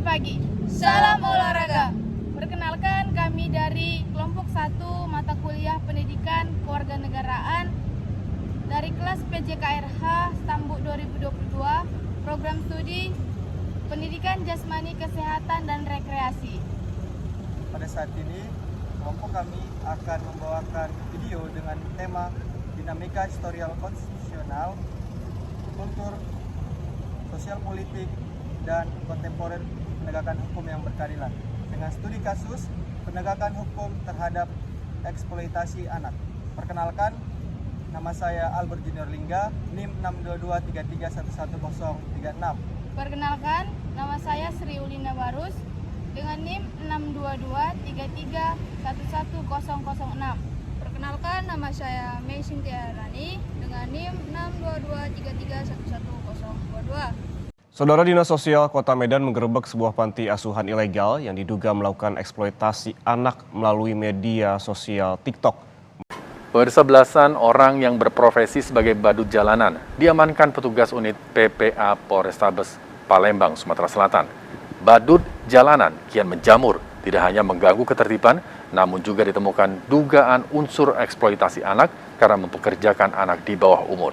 pagi. Salam olahraga. Perkenalkan, kami dari kelompok 1 mata kuliah Pendidikan Kewarganegaraan dari kelas PJKRH Stambuk 2022, program studi Pendidikan Jasmani Kesehatan dan Rekreasi. Pada saat ini, kelompok kami akan membawakan video dengan tema dinamika historial konstitusional, kultur, sosial politik, dan kontemporer penegakan hukum yang berkeadilan dengan studi kasus penegakan hukum terhadap eksploitasi anak. Perkenalkan, nama saya Albert Junior Lingga, NIM 62233111036. Perkenalkan, nama saya Sri Ulina Barus dengan NIM 62233111006. Perkenalkan, nama saya Mei Sintia Rani dengan NIM 62233111022. Saudara Dinas Sosial Kota Medan menggerebek sebuah panti asuhan ilegal yang diduga melakukan eksploitasi anak melalui media sosial TikTok. Pemirsa, belasan orang yang berprofesi sebagai badut jalanan diamankan petugas unit PPA Polrestabes Palembang, Sumatera Selatan. Badut jalanan kian menjamur, tidak hanya mengganggu ketertiban, namun juga ditemukan dugaan unsur eksploitasi anak karena mempekerjakan anak di bawah umur.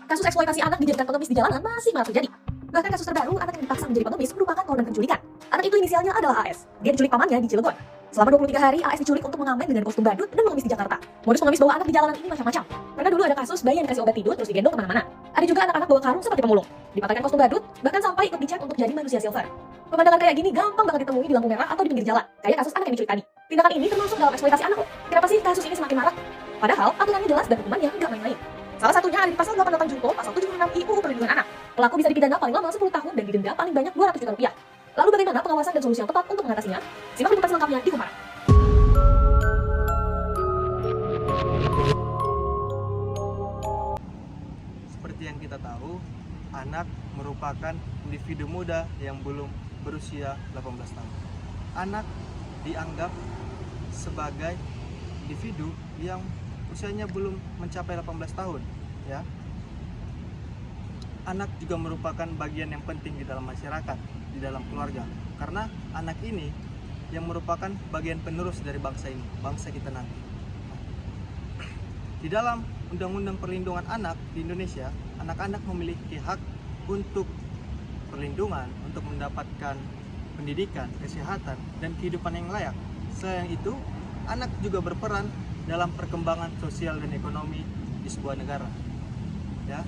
Kasus eksploitasi anak dijadikan pengemis di jalanan masih marak terjadi. Bahkan kasus terbaru, anak yang dipaksa menjadi pengemis merupakan korban penculikan. Anak itu inisialnya adalah AS. Dia diculik pamannya di Cilegon. Selama 23 hari, AS diculik untuk mengamen dengan kostum badut dan mengemis di Jakarta. Modus mengemis bawa anak di jalanan ini macam-macam. Pernah dulu ada kasus bayi yang dikasih obat tidur terus digendong kemana-mana. Ada juga anak-anak bawa karung seperti pemulung, dipakaikan kostum badut, bahkan sampai ikut dicek untuk jadi manusia silver. Pemandangan kayak gini gampang banget ditemui di lampu merah atau di pinggir jalan, kayak kasus anak yang diculik tadi. Tindakan ini termasuk dalam eksploitasi anak kok. Kenapa sih kasus ini semakin marak? Padahal aturannya jelas dan hukumannya nggak main-main. Salah satunya ada di pasal 88 Junto, pasal 76 UU Perlindungan Anak. Pelaku bisa dipidana paling lama 10 tahun dan didenda paling banyak 200 juta rupiah. Lalu bagaimana pengawasan dan solusi yang tepat untuk mengatasinya? Simak liputan selengkapnya di Kumparan. Seperti yang kita tahu, anak merupakan individu muda yang belum berusia 18 tahun. Anak dianggap sebagai individu yang usianya belum mencapai 18 tahun, ya. Anak juga merupakan bagian yang penting di dalam masyarakat, di dalam keluarga. Karena anak ini yang merupakan bagian penerus dari bangsa ini, bangsa kita nanti. Di dalam Undang-Undang Perlindungan Anak di Indonesia, anak-anak memiliki hak untuk perlindungan, untuk mendapatkan pendidikan, kesehatan, dan kehidupan yang layak. Selain itu, anak juga berperan dalam perkembangan sosial dan ekonomi di sebuah negara. Ya,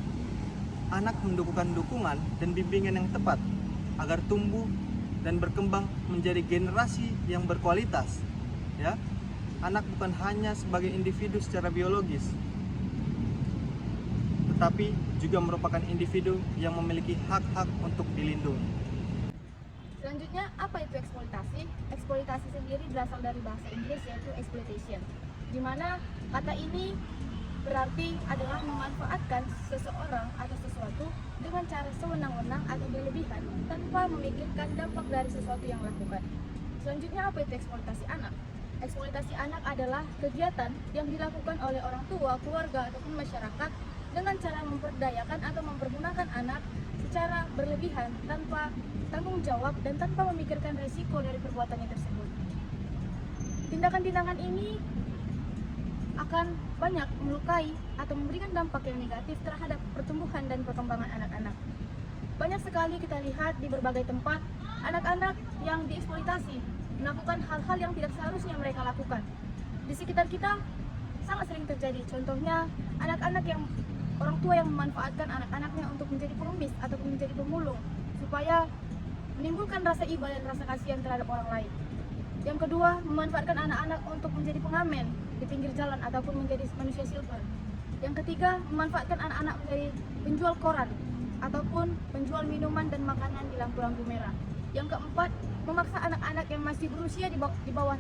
anak membutuhkan dukungan dan bimbingan yang tepat agar tumbuh dan berkembang menjadi generasi yang berkualitas. Ya, anak bukan hanya sebagai individu secara biologis, tetapi juga merupakan individu yang memiliki hak-hak untuk dilindungi. Selanjutnya, apa itu eksploitasi? Eksploitasi sendiri berasal dari bahasa Inggris yaitu exploitation, di mana kata ini berarti adalah memanfaatkan seseorang atau sesuatu dengan cara sewenang-wenang atau berlebihan tanpa memikirkan dampak dari sesuatu yang dilakukan. Selanjutnya, apa itu eksploitasi anak? Eksploitasi anak adalah kegiatan yang dilakukan oleh orang tua, keluarga, ataupun masyarakat dengan cara memperdayakan atau mempergunakan anak secara berlebihan tanpa tanggung jawab dan tanpa memikirkan risiko dari perbuatannya tersebut. Tindakan-tindakan ini akan banyak melukai atau memberikan dampak yang negatif terhadap pertumbuhan dan perkembangan anak-anak. Banyak sekali kita lihat di berbagai tempat anak-anak yang dieksploitasi melakukan hal-hal yang tidak seharusnya mereka lakukan. Di sekitar kita sangat sering terjadi, contohnya anak-anak yang orang tua yang memanfaatkan anak-anaknya untuk menjadi pengemis ataupun menjadi pemulung supaya menimbulkan rasa iba dan rasa kasihan terhadap orang lain. Yang kedua, memanfaatkan anak-anak untuk menjadi pengamen di pinggir jalan ataupun menjadi manusia silver. Yang ketiga, memanfaatkan anak-anak menjadi penjual koran ataupun penjual minuman dan makanan di lampu-lampu merah. Yang keempat, memaksa anak-anak yang masih berusia di bawah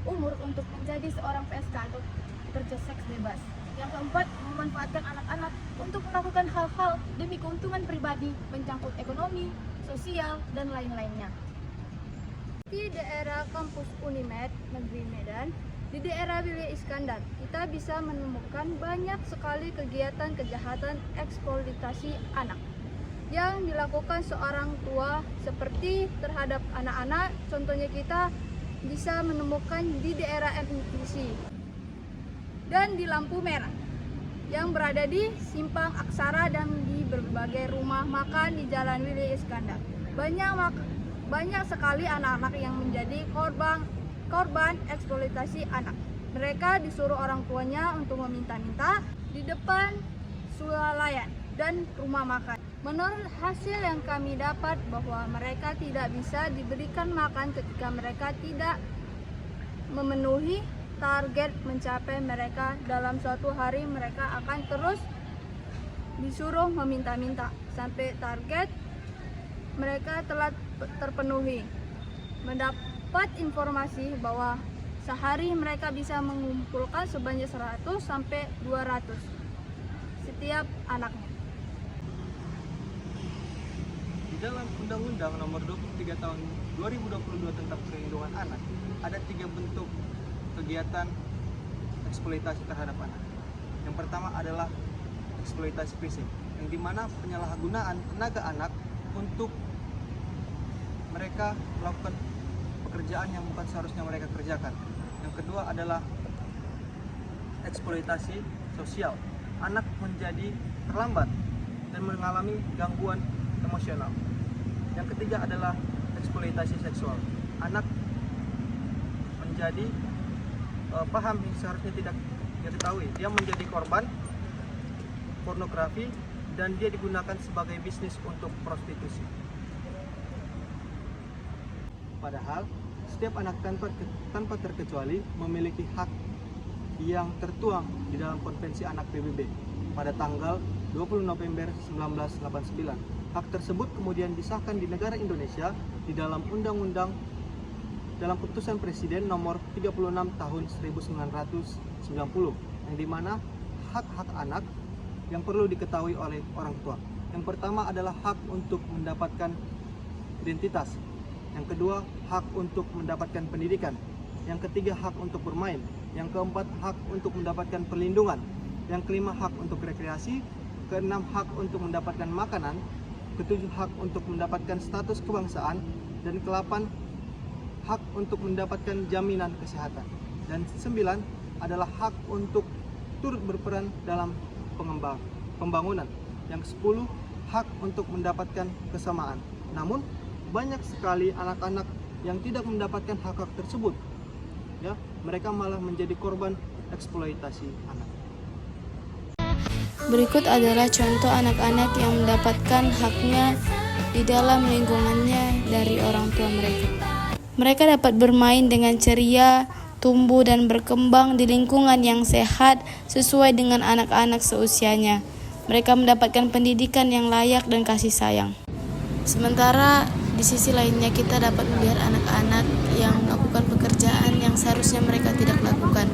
umur untuk menjadi seorang PSK atau pekerja seks bebas. Yang keempat, memanfaatkan anak-anak untuk melakukan hal-hal demi keuntungan pribadi, mencangkut ekonomi, sosial, dan lain-lainnya. Di daerah kampus Unimed Negeri Medan, di daerah Willy Iskandar, kita bisa menemukan banyak sekali kegiatan kejahatan eksploitasi anak yang dilakukan seorang tua seperti terhadap anak-anak. Contohnya kita bisa menemukan di daerah MTC dan di lampu merah yang berada di Simpang Aksara dan di berbagai rumah makan di Jalan Willy Iskandar. Banyak sekali anak-anak yang menjadi korban eksploitasi anak. Mereka disuruh orang tuanya untuk meminta-minta di depan swalayan dan rumah makan. Menurut hasil yang kami dapat bahwa mereka tidak bisa diberikan makan ketika mereka tidak memenuhi target mencapai mereka. Dalam suatu hari mereka akan terus disuruh meminta-minta sampai target mereka telah terpenuhi. Mendapat informasi bahwa sehari mereka bisa mengumpulkan sebanyak 100 sampai 200 setiap anaknya. Di dalam Undang-Undang Nomor 23 Tahun 2022 tentang Perlindungan Anak, ada 3 bentuk kegiatan eksploitasi terhadap anak. Yang pertama adalah eksploitasi fisik, yang dimana penyalahgunaan tenaga anak untuk mereka melakukan pekerjaan yang bukan seharusnya mereka kerjakan. Yang kedua adalah eksploitasi sosial. Anak menjadi terlambat dan mengalami gangguan emosional. Yang ketiga adalah eksploitasi seksual. Anak menjadi paham yang seharusnya tidak diketahui. Dia menjadi korban pornografi dan dia digunakan sebagai bisnis untuk prostitusi. Padahal setiap anak tanpa terkecuali memiliki hak yang tertuang di dalam Konvensi Anak PBB pada tanggal 20 November 1989. Hak tersebut kemudian disahkan di negara Indonesia di dalam Undang-Undang dalam Putusan Presiden Nomor 36 Tahun 1990, yang dimana hak-hak anak yang perlu diketahui oleh orang tua. Yang pertama adalah hak untuk mendapatkan identitas. Yang kedua, hak untuk mendapatkan pendidikan. Yang ketiga, hak untuk bermain. Yang keempat, hak untuk mendapatkan perlindungan. Yang kelima, hak untuk rekreasi. Keenam, hak untuk mendapatkan makanan. Ketujuh, hak untuk mendapatkan status kebangsaan. Dan ke-8, hak untuk mendapatkan jaminan kesehatan. Dan 9 adalah hak untuk turut berperan dalam pembangunan. Yang 10, hak untuk mendapatkan kesamaan. Namun banyak sekali anak-anak yang tidak mendapatkan hak-hak tersebut. Ya, mereka malah menjadi korban eksploitasi anak. Berikut adalah contoh anak-anak yang mendapatkan haknya di dalam lingkungannya dari orang tua mereka. Mereka dapat bermain dengan ceria, tumbuh dan berkembang di lingkungan yang sehat sesuai dengan anak-anak seusianya. Mereka mendapatkan pendidikan yang layak dan kasih sayang. Sementara di sisi lainnya kita dapat melihat anak-anak yang melakukan pekerjaan yang seharusnya mereka tidak lakukan.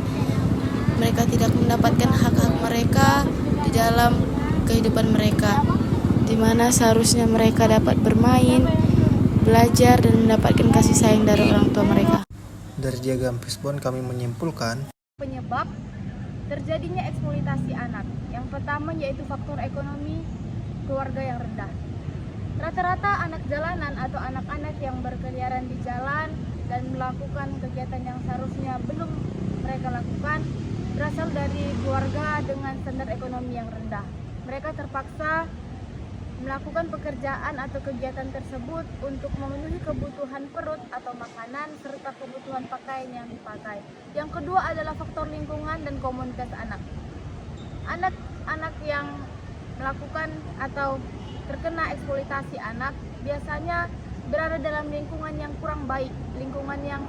Mereka tidak mendapatkan hak-hak mereka di dalam kehidupan mereka, di mana seharusnya mereka dapat bermain, belajar dan mendapatkan kasih sayang dari orang tua mereka. Dari Diagram Fishbone kami menyimpulkan Penyebab terjadinya eksploitasi anak. Yang pertama yaitu faktor ekonomi keluarga yang rendah. Rata-rata anak jalanan atau anak-anak yang berkeliaran di jalan dan melakukan kegiatan yang seharusnya belum mereka lakukan berasal dari keluarga dengan standar ekonomi yang rendah. Mereka terpaksa melakukan pekerjaan atau kegiatan tersebut untuk memenuhi kebutuhan perut atau makanan serta kebutuhan pakaian yang dipakai. Yang kedua adalah faktor lingkungan dan komunitas anak. Anak-anak yang melakukan atau terkena eksploitasi anak biasanya berada dalam lingkungan yang kurang baik, lingkungan yang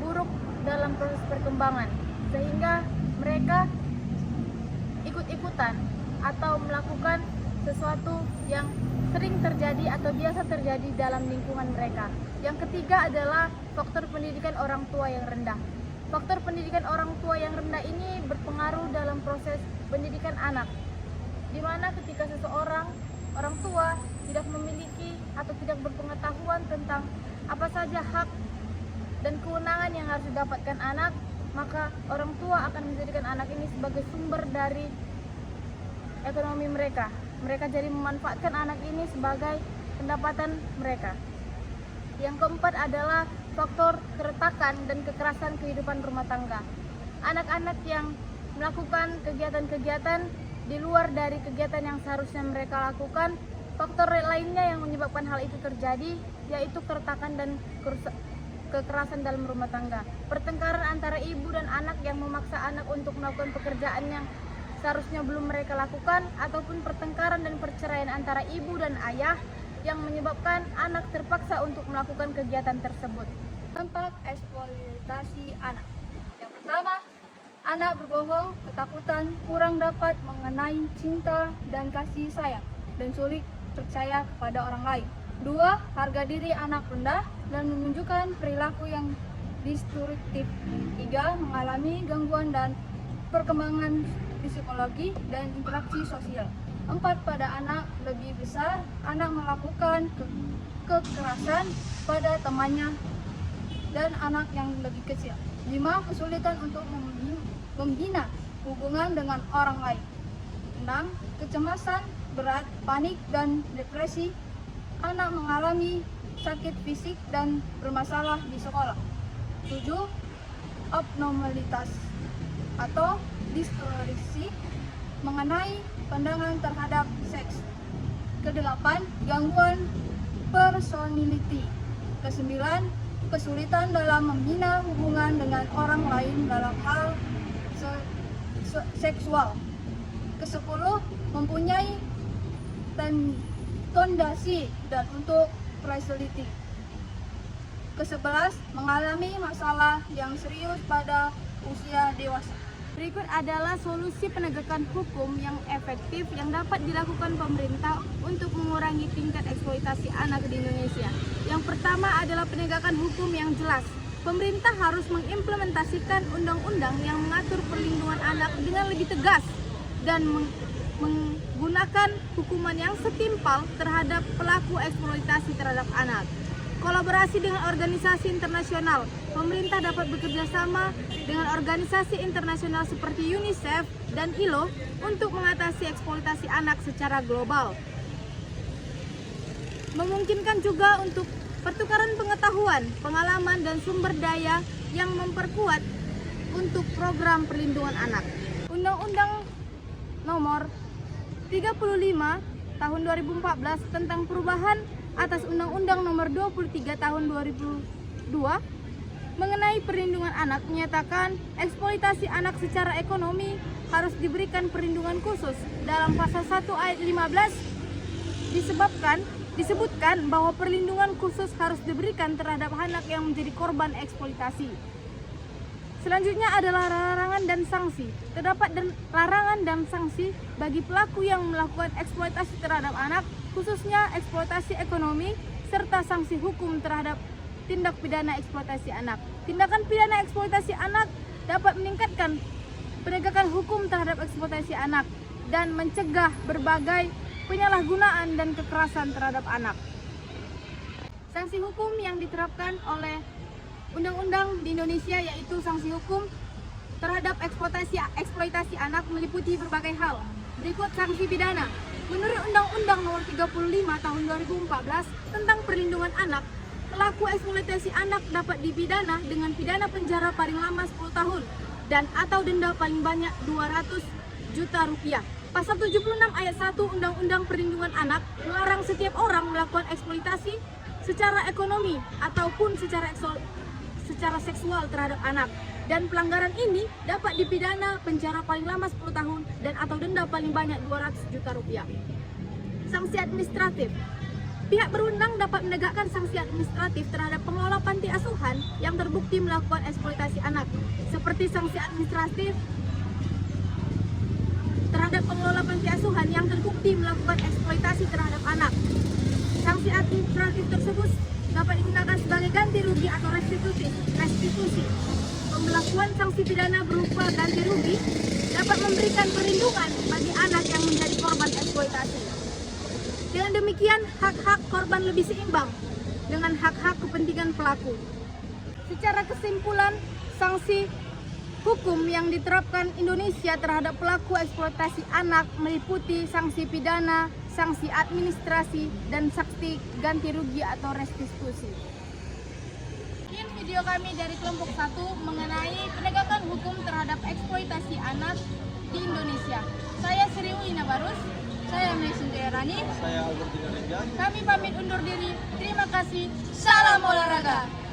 buruk dalam proses perkembangan, sehingga mereka ikut ikut-ikutan atau melakukan sesuatu yang sering terjadi atau biasa terjadi dalam lingkungan mereka. Yang ketiga adalah faktor pendidikan orang tua yang rendah. Faktor pendidikan orang tua yang rendah ini berpengaruh dalam proses pendidikan anak, di mana ketika seseorang orang tua tidak memiliki atau tidak berpengetahuan tentang apa saja hak dan kewenangan yang harus didapatkan anak, maka orang tua akan menjadikan anak ini sebagai sumber dari ekonomi mereka. Mereka jadi memanfaatkan anak ini sebagai pendapatan mereka. Yang keempat adalah faktor keretakan dan kekerasan kehidupan rumah tangga. Anak-anak yang melakukan kegiatan-kegiatan di luar dari kegiatan yang seharusnya mereka lakukan, faktor lainnya yang menyebabkan hal itu terjadi yaitu keretakan dan kekerasan dalam rumah tangga. Pertengkaran antara ibu dan anak yang memaksa anak untuk melakukan pekerjaan yang seharusnya belum mereka lakukan, ataupun pertengkaran dan perceraian antara ibu dan ayah yang menyebabkan anak terpaksa untuk melakukan kegiatan tersebut. Dampak eksploitasi anak. Yang pertama, anak berbohong, ketakutan, kurang dapat mengenai cinta dan kasih sayang, dan sulit percaya kepada orang lain. 2. Harga diri anak rendah dan menunjukkan perilaku yang destruktif. 3. Mengalami gangguan dan perkembangan psikologi dan interaksi sosial. 4. Pada anak lebih besar, anak melakukan kekerasan pada temannya dan anak yang lebih kecil. 5. Kesulitan untuk membina hubungan dengan orang lain. 6. Kecemasan berat, panik, dan depresi. Anak mengalami sakit fisik dan bermasalah di sekolah. 7. Abnormalitas atau distorsi mengenai pandangan terhadap seks. Ke-8. Gangguan personality. Ke-9. Kesulitan dalam membina hubungan dengan orang lain dalam hal seksual. Ke-10. Mempunyai tendasi dan untuk personality. Ke-11. Mengalami masalah yang serius pada usia dewasa. Berikut adalah solusi penegakan hukum yang efektif yang dapat dilakukan pemerintah untuk mengurangi tingkat eksploitasi anak di Indonesia. Yang pertama adalah penegakan hukum yang jelas. Pemerintah harus mengimplementasikan undang-undang yang mengatur perlindungan anak dengan lebih tegas dan menggunakan hukuman yang setimpal terhadap pelaku eksploitasi terhadap anak. Kolaborasi dengan organisasi internasional. Pemerintah dapat bekerja sama dengan organisasi internasional seperti UNICEF dan ILO untuk mengatasi eksploitasi anak secara global. Memungkinkan juga untuk pertukaran pengetahuan, pengalaman, dan sumber daya yang memperkuat untuk program perlindungan anak. Undang-Undang Nomor 35 Tahun 2014 tentang perubahan atas Undang-Undang Nomor 23 Tahun 2002 mengenai perlindungan anak menyatakan eksploitasi anak secara ekonomi harus diberikan perlindungan khusus. Dalam pasal 1 ayat 15 disebutkan bahwa perlindungan khusus harus diberikan terhadap anak yang menjadi korban eksploitasi. Selanjutnya adalah larangan dan sanksi. Terdapat larangan dan sanksi bagi pelaku yang melakukan eksploitasi terhadap anak, khususnya eksploitasi ekonomi, serta sanksi hukum terhadap tindak pidana eksploitasi anak. Tindakan pidana eksploitasi anak dapat meningkatkan penegakan hukum terhadap eksploitasi anak dan mencegah berbagai penyalahgunaan dan kekerasan terhadap anak. Sanksi hukum yang diterapkan oleh undang-undang di Indonesia yaitu sanksi hukum terhadap eksploitasi anak meliputi berbagai hal. Berikut sanksi pidana. Menurut Undang-Undang Nomor 35 Tahun 2014 tentang perlindungan anak, pelaku eksploitasi anak dapat dipidana dengan pidana penjara paling lama 10 tahun dan atau denda paling banyak 200 juta rupiah. Pasal 76 ayat 1 Undang-Undang Perlindungan Anak melarang setiap orang melakukan eksploitasi secara ekonomi ataupun secara seksual terhadap anak, dan pelanggaran ini dapat dipidana penjara paling lama 10 tahun dan atau denda paling banyak 200 juta rupiah. Sanksi administratif. Pihak berwenang dapat menegakkan sanksi administratif terhadap pengelola panti asuhan yang terbukti melakukan eksploitasi anak, seperti sanksi administratif terhadap terhadap pengelola panti asuhan yang terbukti melakukan eksploitasi terhadap anak. Sanksi administratif tersebut dapat digunakan sebagai ganti rugi atau restitusi. Pembelakuan sanksi pidana berupa ganti rugi dapat memberikan perlindungan bagi anak yang menjadi korban eksploitasi. Dengan demikian, hak-hak korban lebih seimbang dengan hak-hak kepentingan pelaku. Secara kesimpulan, sanksi hukum yang diterapkan Indonesia terhadap pelaku eksploitasi anak meliputi sanksi pidana, sanksi administrasi, dan sanksi ganti rugi atau restitusi. Sekian video kami dari kelompok 1 mengenai penegakan hukum terhadap eksploitasi anak di Indonesia. Saya Sri Wina Barus, saya Mesin Jayarani, Saya Albertina Renjang. kami pamit undur diri. Terima kasih. Salam olahraga.